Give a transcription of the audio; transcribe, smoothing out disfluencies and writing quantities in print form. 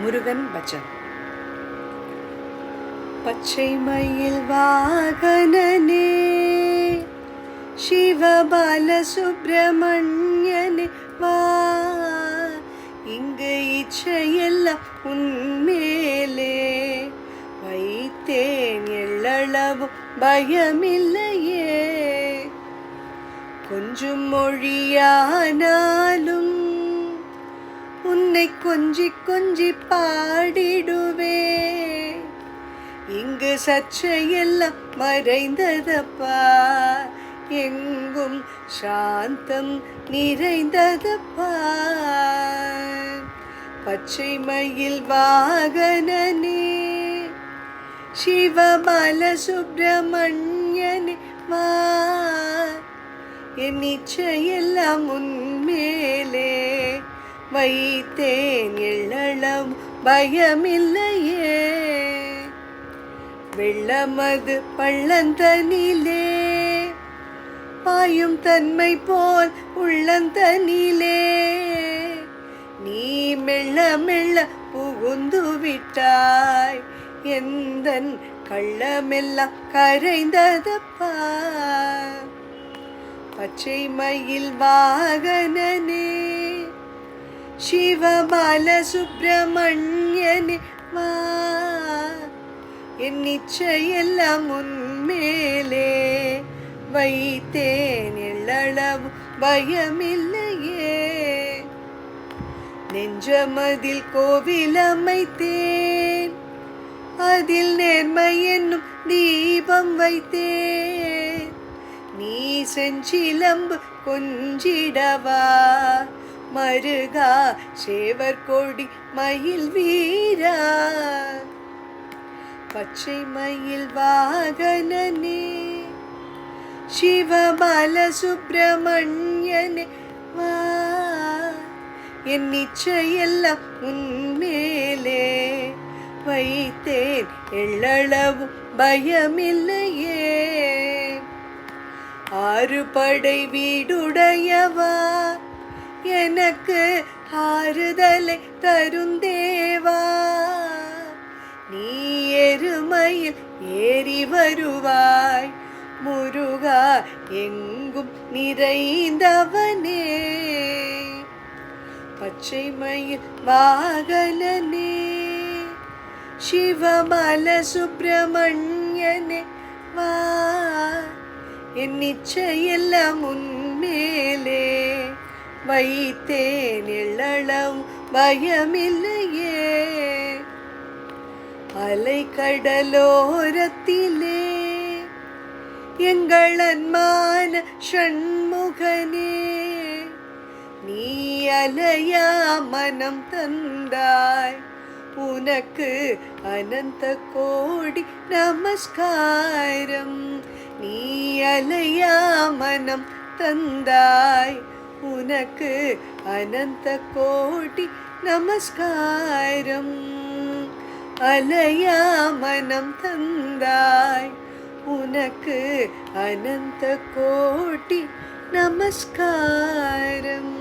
முருகன் பஜன். பச்சை மயில் வாகனனே சிவபால சுப்பிரமணியனே வா, இங்கு இச்சையெல்லாம் உன்மேலே வைத்தேன், எள்ளளவும் பயமில்லையே. கொஞ்சம் மொழியானாலும் உன்னை கொஞ்சி கொஞ்சி பாடிடுவே. இங்கு சர்ச்சையெல்லாம் மறைந்ததப்பா, எங்கும் சாந்தம் நிறைந்ததப்பா. பச்சை மயில் வாகனனே சிவபால சுப்பிரமணியனே வா, என் இச்சையெல்லாம் உன்மேலே வைத்தேன், எள்ளளவும் பயமில்லையே. வெள்ளமது பள்ளந்தனிலே பாயும் தன்மை போல் உள்ளந்தனிலே நீ மெல்ல மெல்ல புகுந்து விட்டாய், எந்தன் கள்ளமெல்லாம் கரைந்ததப்பா. பச்சை மயில் வாகனனே சிவபால சுப்பிரமணியனே வா, என் இச்சையெல்லாம் உன்மேலே வைத்தேன், எள்ளளவும் பயமில்லையே. நெஞ்சமதில் கோவில் அமைத்தேன், அதில் நேர்மை என்னும் தீபம் வைத்தேன். நீ செஞ்சிலம்பு கொஞ்சிடவா மருகா, சேவர் கொடி மயில் வீரா. பச்சை மயில் வாகனனே சிவபால சுப்பிரமணியனே வா, என் இச்சையெல்லாம் உன்மேலே வைத்தேன், எள்ளளவும் பயமில்லையே. ஆறு படை வீடுடையவா, எனக்கு ஆறுதலை தருந்தேவா. நீ எருமையில் ஏறி வருவாய் முருகா, எங்கும் நிறைந்தவனே. பச்சை மயில் வாகனனே சிவபால சுப்பிரமணியனே வா, என் இச்சையெல்லாம் உன்மேலே வைத்தேன், எள்ளளவும் பயமில்லையே. அலை கடலோரத்திலே எங்கள் அன்பான ஷண்முகனே, நீ அலையா மனம் தந்தாய், உனக்கு அனந்த கோடி நமஸ்காரம். நீ அலையா மனம் தந்தாய், உனக்கு அனந்த கோடி நமஸ்காரம். அலையா மனம் தந்தாய், உனக்கு அனந்த கோடி நமஸ்காரம்.